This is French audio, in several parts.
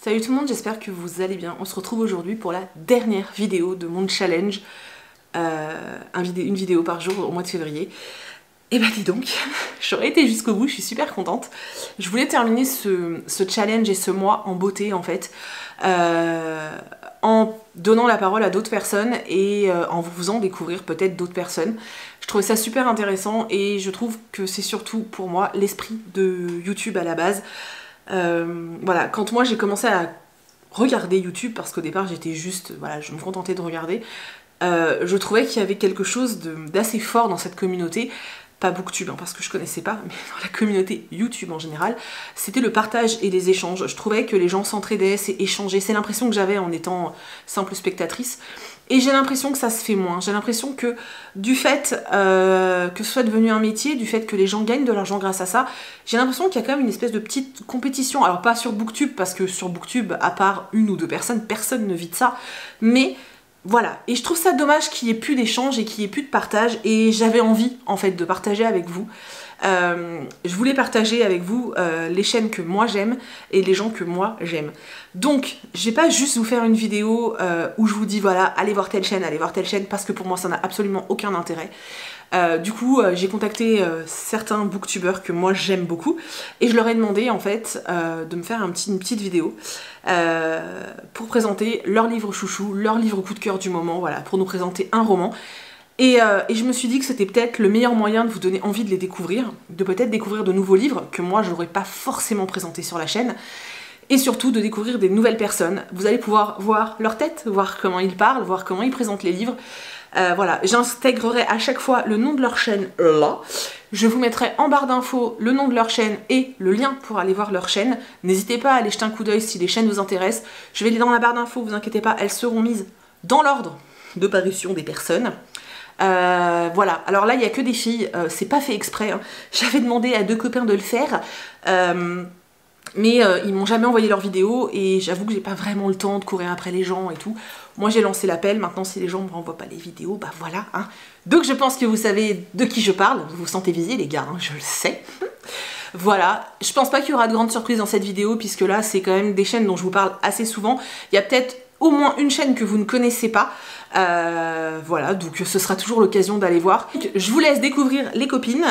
Salut tout le monde, j'espère que vous allez bien. On se retrouve aujourd'hui pour la dernière vidéo de mon challenge. Une vidéo par jour au mois de février. Et bah dis donc, j'aurais été jusqu'au bout, je suis super contente. Je voulais terminer ce challenge et ce mois en beauté en fait. En donnant la parole à d'autres personnes et en vous faisant découvrir peut-être d'autres personnes. Je trouvais ça super intéressant et je trouve que c'est surtout pour moi l'esprit de YouTube à la base. Voilà, quand moi j'ai commencé à regarder YouTube, parce qu'au départ j'étais juste, voilà, je me contentais de regarder, je trouvais qu'il y avait quelque chose d'assez fort dans cette communauté, pas Booktube hein, parce que je connaissais pas, mais dans la communauté YouTube en général, c'était le partage et les échanges. Je trouvais que les gens s'entraidaient, échangeaient, c'est l'impression que j'avais en étant simple spectatrice. Et j'ai l'impression que ça se fait moins. J'ai l'impression que du fait que ce soit devenu un métier, du fait que les gens gagnent de l'argent grâce à ça, j'ai l'impression qu'il y a quand même une espèce de petite compétition. Alors pas sur Booktube, parce que sur Booktube, à part une ou deux personnes, personne ne vit de ça. Mais voilà. Et je trouve ça dommage qu'il n'y ait plus d'échange et qu'il n'y ait plus de partage. Et j'avais envie, en fait, de partager avec vous. Je voulais partager avec vous les chaînes que moi j'aime et les gens que moi j'aime. Donc je vais pas juste vous faire une vidéo où je vous dis voilà allez voir telle chaîne, parce que pour moi ça n'a absolument aucun intérêt. Du coup j'ai contacté certains booktubeurs que moi j'aime beaucoup et je leur ai demandé en fait de me faire une petite vidéo pour présenter leur livre chouchou, leur livre coup de cœur du moment, voilà, pour nous présenter un roman. Et je me suis dit que c'était peut-être le meilleur moyen de vous donner envie de les découvrir, de peut-être découvrir de nouveaux livres que moi je n'aurais pas forcément présentés sur la chaîne, et surtout de découvrir des nouvelles personnes. Vous allez pouvoir voir leur tête, voir comment ils parlent, voir comment ils présentent les livres. Voilà, j'intégrerai à chaque fois le nom de leur chaîne là. Je vous mettrai en barre d'infos le nom de leur chaîne et le lien pour aller voir leur chaîne. N'hésitez pas à aller jeter un coup d'œil si les chaînes vous intéressent. Je vais les dans la barre d'infos, vous inquiétez pas, elles seront mises dans l'ordre de parution des personnes. Voilà, alors là il n'y a que des filles, c'est pas fait exprès, hein. J'avais demandé à deux copains de le faire, mais ils m'ont jamais envoyé leurs vidéos et j'avoue que j'ai pas vraiment le temps de courir après les gens et tout. Moi j'ai lancé l'appel, maintenant si les gens me renvoient pas les vidéos, bah voilà, hein. Donc je pense que vous savez de qui je parle, vous vous sentez visés les gars, hein, je le sais. Voilà, je pense pas qu'il y aura de grandes surprises dans cette vidéo puisque là c'est quand même des chaînes dont je vous parle assez souvent. Il y a peut-être au moins une chaîne que vous ne connaissez pas. Voilà, donc ce sera toujours l'occasion d'aller voir. Donc, je vous laisse découvrir les copines.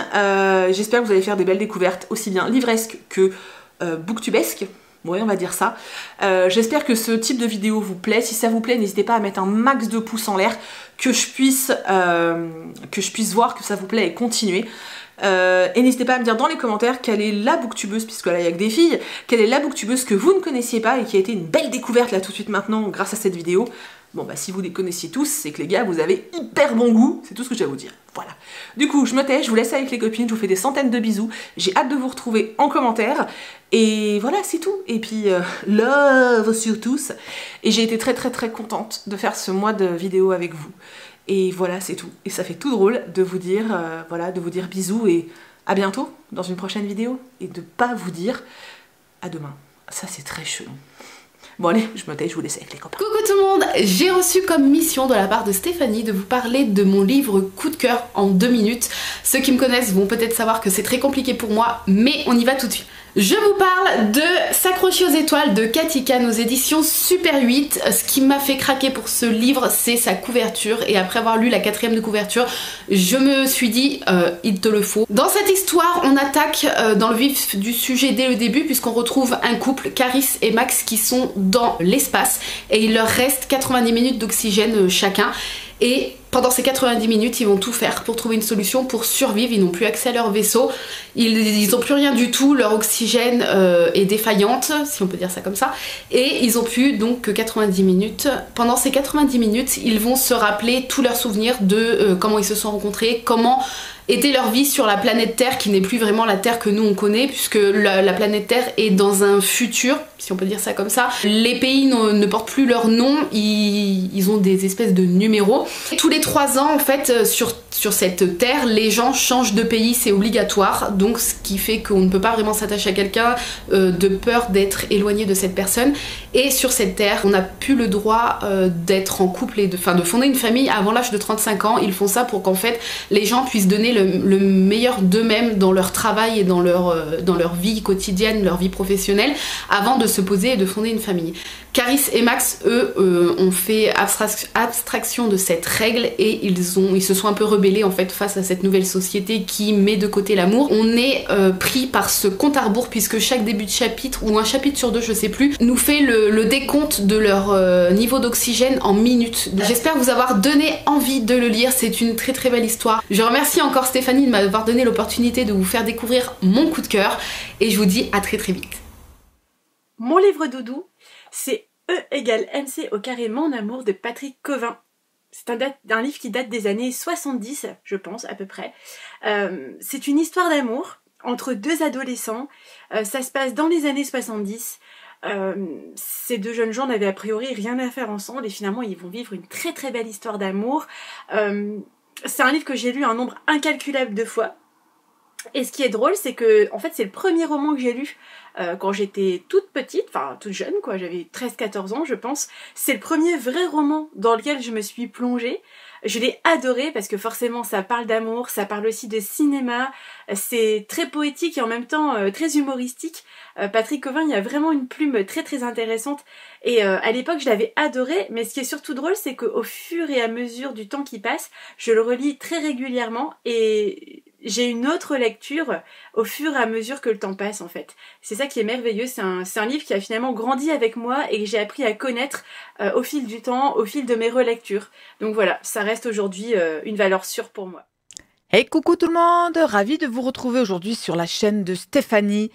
J'espère que vous allez faire des belles découvertes, aussi bien livresques que booktubesques. Ouais, on va dire ça. J'espère que ce type de vidéo vous plaît. Si ça vous plaît, n'hésitez pas à mettre un max de pouces en l'air, que je puisse voir que ça vous plaît et continuer. Et n'hésitez pas à me dire dans les commentaires quelle est la booktubeuse, puisque là il n'y a que des filles, quelle est la booktubeuse que vous ne connaissiez pas et qui a été une belle découverte là tout de suite maintenant grâce à cette vidéo. Bon bah si vous les connaissiez tous, c'est que les gars vous avez hyper bon goût, c'est tout ce que j'ai à vous dire, voilà. Du coup je me tais, je vous laisse avec les copines, je vous fais des centaines de bisous, j'ai hâte de vous retrouver en commentaire, et voilà c'est tout, et puis love sur tous, et j'ai été très contente de faire ce mois de vidéos avec vous, et voilà c'est tout, et ça fait tout drôle de vous dire, voilà, de vous dire bisous, et à bientôt dans une prochaine vidéo, et de pas vous dire à demain, ça c'est très chelou. Bon allez, je me tais, je vous laisse avec les copains. Coucou tout le monde, j'ai reçu comme mission de la part de Stéphanie de vous parler de mon livre coup de cœur en 2 minutes. Ceux qui me connaissent vont peut-être savoir que c'est très compliqué pour moi, mais on y va tout de suite. Je vous parle de S'accrocher aux étoiles de Cathy Kahn aux éditions Super 8. Ce qui m'a fait craquer pour ce livre, c'est sa couverture. Et après avoir lu la 4e de couverture, je me suis dit, il te le faut. Dans cette histoire, on attaque dans le vif du sujet dès le début, puisqu'on retrouve un couple, Caris et Max, qui sont dans l'espace. Et il leur reste 90 minutes d'oxygène chacun. Et pendant ces 90 minutes, ils vont tout faire pour trouver une solution pour survivre. Ils n'ont plus accès à leur vaisseau, ils n'ont plus rien du tout, leur oxygène est défaillante, si on peut dire ça comme ça, et ils ont plus donc que 90 minutes. Pendant ces 90 minutes, ils vont se rappeler tous leurs souvenirs de comment ils se sont rencontrés, comment était leur vie sur la planète Terre, qui n'est plus vraiment la Terre que nous on connaît, puisque la planète Terre est dans un futur, si on peut dire ça comme ça. Les pays ne portent plus leur nom, ils ont des espèces de numéros. Tous les 3 ans en fait sur cette terre, les gens changent de pays, c'est obligatoire, donc ce qui fait qu'on ne peut pas vraiment s'attacher à quelqu'un de peur d'être éloigné de cette personne. Et sur cette terre, on n'a plus le droit d'être en couple et de fonder une famille avant l'âge de 35 ans. Ils font ça pour qu'en fait les gens puissent donner le meilleur d'eux-mêmes dans leur travail et dans leur vie quotidienne, leur vie professionnelle, avant de se poser et de fonder une famille. Caris et Max, eux, ont fait abstraction de cette règle et ils se sont un peu rebellés en fait face à cette nouvelle société qui met de côté l'amour. On est pris par ce compte à rebours puisque chaque début de chapitre, ou un chapitre sur deux, je sais plus, nous fait le décompte de leur niveau d'oxygène en minutes. J'espère vous avoir donné envie de le lire, c'est une très très belle histoire. Je remercie encore Stéphanie de m'avoir donné l'opportunité de vous faire découvrir mon coup de cœur et je vous dis à très très vite. Mon livre doudou, c'est E égale MC au carré Mon amour de Patrick Covin. C'est un livre qui date des années 70, je pense, à peu près. C'est une histoire d'amour entre deux adolescents. Ça se passe dans les années 70. Ces deux jeunes gens n'avaient a priori rien à faire ensemble et finalement ils vont vivre une très très belle histoire d'amour. C'est un livre que j'ai lu un nombre incalculable de fois. Et ce qui est drôle, c'est que en fait c'est le premier roman que j'ai lu quand j'étais toute petite, enfin toute jeune quoi, j'avais 13-14 ans je pense. C'est le premier vrai roman dans lequel je me suis plongée. Je l'ai adoré parce que forcément ça parle d'amour, ça parle aussi de cinéma, c'est très poétique et en même temps très humoristique. Patrick Covin, il y a vraiment une plume très très intéressante et à l'époque je l'avais adoré, mais ce qui est surtout drôle c'est qu'au fur et à mesure du temps qui passe, je le relis très régulièrement et j'ai une autre lecture au fur et à mesure que le temps passe en fait. C'est ça qui est merveilleux, c'est un livre qui a finalement grandi avec moi et que j'ai appris à connaître au fil du temps, au fil de mes relectures. Donc voilà, ça reste aujourd'hui une valeur sûre pour moi. Hey coucou tout le monde, ravie de vous retrouver aujourd'hui sur la chaîne de Stéphanie.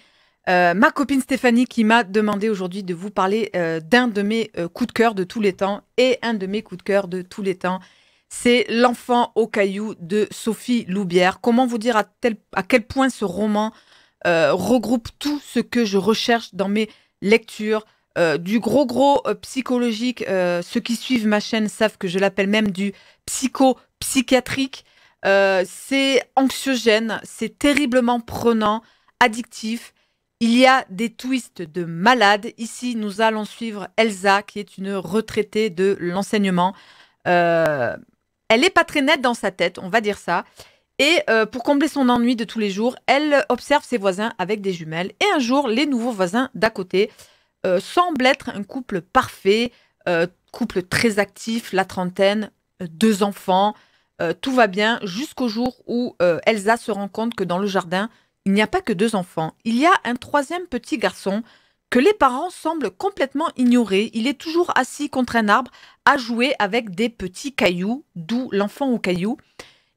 Ma copine Stéphanie qui m'a demandé aujourd'hui de vous parler d'un de mes coups de cœur de tous les temps et un de mes coups de cœur de tous les temps. C'est L'enfant aux cailloux de Sophie Loubière. Comment vous dire à quel point ce roman regroupe tout ce que je recherche dans mes lectures, du gros psychologique. Ceux qui suivent ma chaîne savent que je l'appelle même du psychiatrique. C'est anxiogène, c'est terriblement prenant, addictif. Il y a des twists de malade. Ici, nous allons suivre Elsa, qui est une retraitée de l'enseignement. Elle n'est pas très nette dans sa tête, on va dire ça. Et pour combler son ennui de tous les jours, elle observe ses voisins avec des jumelles. Et un jour, les nouveaux voisins d'à côté semblent être un couple parfait, couple très actif, la trentaine, 2 enfants. Tout va bien jusqu'au jour où Elsa se rend compte que dans le jardin, il n'y a pas que 2 enfants. Il y a un 3e petit garçon que les parents semblent complètement ignorer. Il est toujours assis contre un arbre à jouer avec des petits cailloux, d'où l'enfant aux cailloux.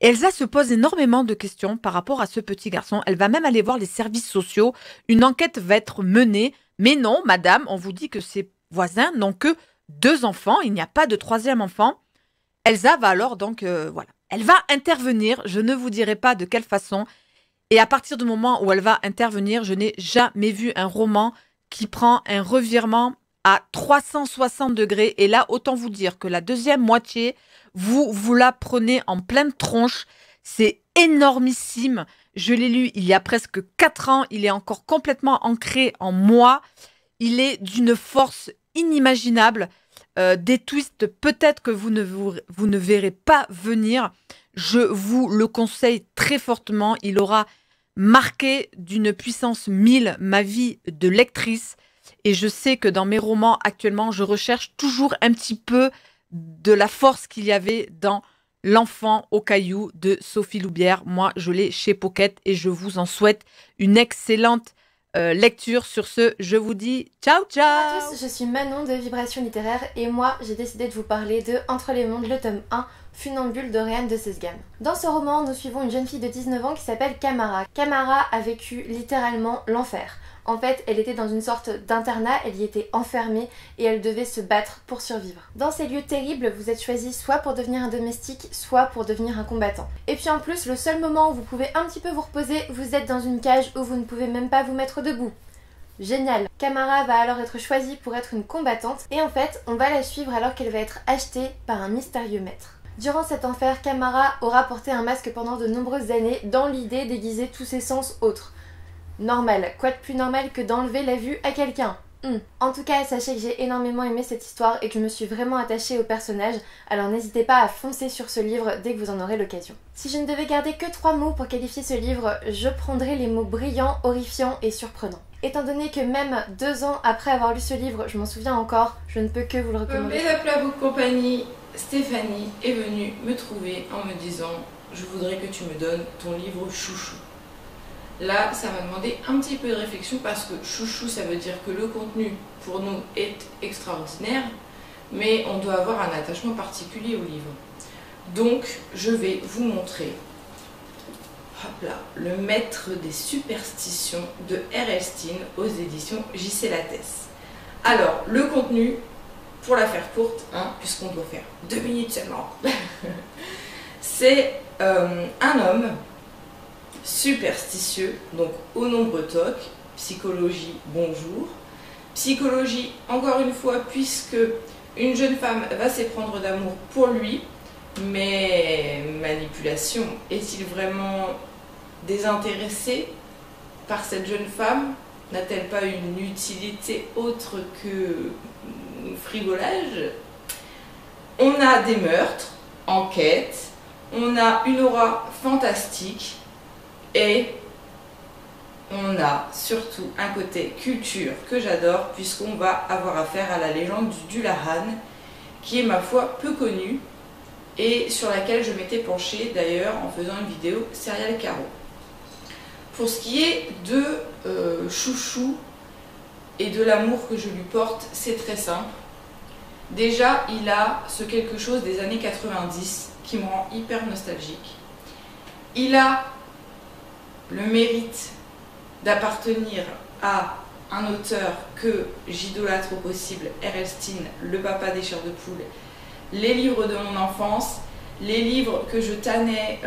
Elsa se pose énormément de questions par rapport à ce petit garçon. Elle va même aller voir les services sociaux. Une enquête va être menée. Mais non, madame, on vous dit que ses voisins n'ont que 2 enfants. Il n'y a pas de 3e enfant. Elsa va alors donc, voilà. Elle va intervenir. Je ne vous dirai pas de quelle façon. Et à partir du moment où elle va intervenir, je n'ai jamais vu un roman qui prend un revirement à 360 degrés. Et là, autant vous dire que la deuxième moitié, vous la prenez en pleine tronche. C'est énormissime. Je l'ai lu il y a presque 4 ans. Il est encore complètement ancré en moi. Il est d'une force inimaginable. Des twists peut-être que vous ne verrez pas venir. Je vous le conseille très fortement. Il aura marqué d'une puissance 1000 ma vie de lectrice. Et je sais que dans mes romans actuellement, je recherche toujours un petit peu de la force qu'il y avait dans L'enfant aux cailloux de Sophie Loubière. Moi, je l'ai chez Pocket et je vous en souhaite une excellente lecture. Sur ce, je vous dis ciao ciao. Bonjour à tous, je suis Manon de Vibration Littéraire et moi j'ai décidé de vous parler de Entre les mondes, le tome 1, Funambule d'Oriane de Sesgam. Dans ce roman, nous suivons une jeune fille de 19 ans qui s'appelle Camara. Camara a vécu littéralement l'enfer. En fait, elle était dans une sorte d'internat, elle y était enfermée et elle devait se battre pour survivre. Dans ces lieux terribles, vous êtes choisi soit pour devenir un domestique, soit pour devenir un combattant. Et puis en plus, le seul moment où vous pouvez un petit peu vous reposer, vous êtes dans une cage où vous ne pouvez même pas vous mettre debout. Génial. Camara va alors être choisie pour être une combattante et en fait, on va la suivre alors qu'elle va être achetée par un mystérieux maître. Durant cet enfer, Camara aura porté un masque pendant de nombreuses années dans l'idée d'aiguiser tous ses sens autres. Normal, quoi de plus normal que d'enlever la vue à quelqu'un? En tout cas, sachez que j'ai énormément aimé cette histoire et que je me suis vraiment attachée au personnage, alors n'hésitez pas à foncer sur ce livre dès que vous en aurez l'occasion. Si je ne devais garder que 3 mots pour qualifier ce livre, je prendrais les mots brillant, horrifiant et surprenant. Étant donné que même 2 ans après avoir lu ce livre, je m'en souviens encore, je ne peux que vous le recommander. Comme Plat Book Company, Stéphanie est venue me trouver en me disant « Je voudrais que tu me donnes ton livre chouchou ». Là, ça m'a demandé un petit peu de réflexion parce que chouchou, ça veut dire que le contenu, pour nous, est extraordinaire, mais on doit avoir un attachement particulier au livre. Donc, je vais vous montrer, hop là, le maître des superstitions de R.L. Stine aux éditions J.C. Lattès. Alors, le contenu, pour la faire courte, hein, puisqu'on doit faire 2 minutes seulement, c'est un homme superstitieux, donc au nombre toc, psychologie, bonjour. Psychologie, encore une fois, puisque une jeune femme va s'éprendre d'amour pour lui, mais manipulation, est-il vraiment désintéressé par cette jeune femme? N'a-t-elle pas une utilité autre que frigolage? On a des meurtres, enquêtes, on a une aura fantastique, et on a surtout un côté culture que j'adore puisqu'on va avoir affaire à la légende du Dullahan qui est ma foi peu connue et sur laquelle je m'étais penchée d'ailleurs en faisant une vidéo Serial Caro. Pour ce qui est de Chouchou et de l'amour que je lui porte, c'est très simple. Déjà, il a ce quelque chose des années 90 qui me rend hyper nostalgique. Il a le mérite d'appartenir à un auteur que j'idolâtre au possible, R.L. Stine, le papa des chairs de poule, les livres de mon enfance, les livres que je tannais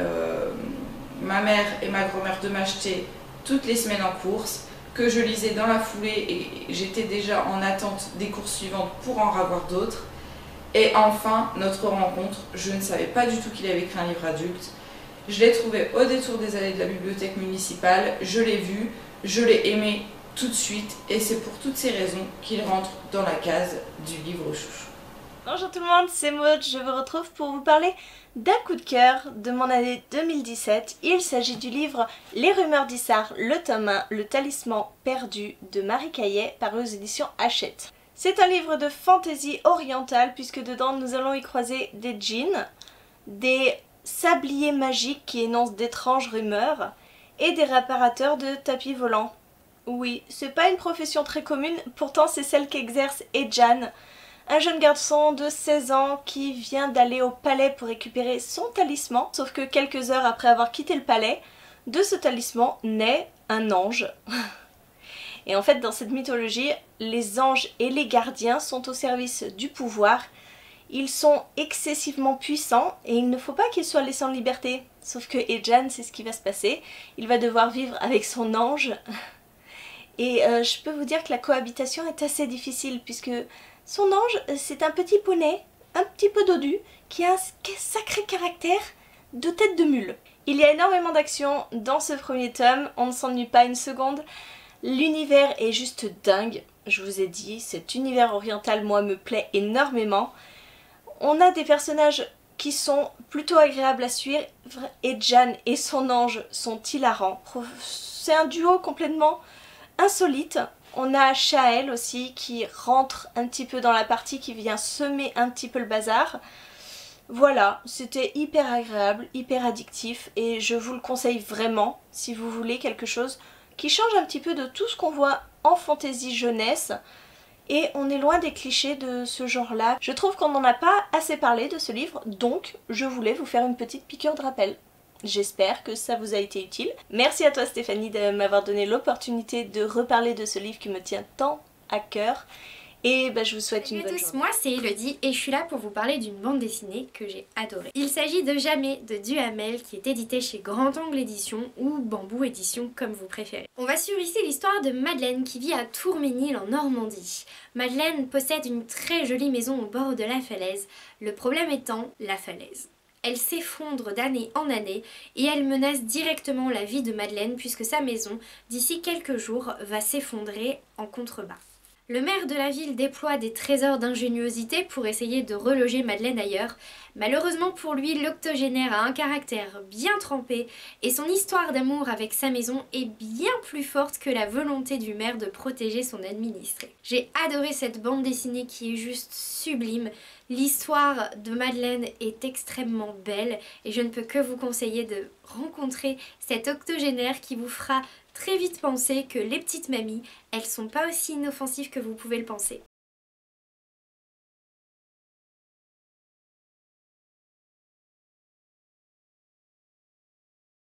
ma mère et ma grand-mère de m'acheter toutes les semaines en course, que je lisais dans la foulée et j'étais déjà en attente des courses suivantes pour en avoir d'autres. Et enfin, notre rencontre, je ne savais pas du tout qu'il avait écrit un livre adulte. Je l'ai trouvé au détour des allées de la bibliothèque municipale, je l'ai vu, je l'ai aimé tout de suite et c'est pour toutes ces raisons qu'il rentre dans la case du livre chouchou. Bonjour tout le monde, c'est Maud, je vous retrouve pour vous parler d'un coup de cœur de mon année 2017. Il s'agit du livre Les Rumeurs d'Issard, le tome 1, Le Talisman perdu de Marie Caillet, paru aux éditions Hachette. C'est un livre de fantaisie orientale puisque dedans nous allons y croiser des djinns, des sabliers magiques qui énoncent d'étranges rumeurs et des réparateurs de tapis volants. Oui, c'est pas une profession très commune, pourtant c'est celle qu'exerce Ejan, un jeune garçon de 16 ans qui vient d'aller au palais pour récupérer son talisman, sauf que quelques heures après avoir quitté le palais, de ce talisman naît un ange. Et en fait, dans cette mythologie, les anges et les gardiens sont au service du pouvoir. Ils sont excessivement puissants et il ne faut pas qu'ils soient laissés en liberté. Sauf que Ejan, c'est ce qui va se passer. Il va devoir vivre avec son ange. Et je peux vous dire que la cohabitation est assez difficile puisque son ange, c'est un petit poney, un petit peu dodu, qui a un sacré caractère de tête de mule. Il y a énormément d'action dans ce premier tome, on ne s'ennuie pas une seconde. L'univers est juste dingue, je vous ai dit, cet univers oriental, moi, me plaît énormément. On a des personnages qui sont plutôt agréables à suivre, et Jan et son ange sont hilarants. C'est un duo complètement insolite. On a Shael aussi qui rentre un petit peu dans la partie, qui vient semer un petit peu le bazar. Voilà, c'était hyper agréable, hyper addictif et je vous le conseille vraiment si vous voulez quelque chose qui change un petit peu de tout ce qu'on voit en fantaisie jeunesse. Et on est loin des clichés de ce genre-là. Je trouve qu'on n'en a pas assez parlé de ce livre, donc je voulais vous faire une petite piqûre de rappel. J'espère que ça vous a été utile. Merci à toi Stéphanie de m'avoir donné l'opportunité de reparler de ce livre qui me tient tant à cœur. Et je vous souhaite une bonne journée. Moi c'est Elodie et je suis là pour vous parler d'une bande dessinée que j'ai adorée. Il s'agit de Jamais de Duhamel qui est édité chez Grand Angle Édition ou Bambou Édition comme vous préférez. On va suivre ici l'histoire de Madeleine qui vit à Tourménil en Normandie. Madeleine possède une très jolie maison au bord de la falaise, le problème étant la falaise. Elle s'effondre d'année en année et elle menace directement la vie de Madeleine puisque sa maison, d'ici quelques jours, va s'effondrer en contrebas. Le maire de la ville déploie des trésors d'ingéniosité pour essayer de reloger Madeleine ailleurs. Malheureusement pour lui, l'octogénaire a un caractère bien trempé et son histoire d'amour avec sa maison est bien plus forte que la volonté du maire de protéger son administré. J'ai adoré cette bande dessinée qui est juste sublime. L'histoire de Madeleine est extrêmement belle et je ne peux que vous conseiller de rencontrer cet octogénaire qui vous fera très vite penser que les petites mamies, elles sont pas aussi inoffensives que vous pouvez le penser.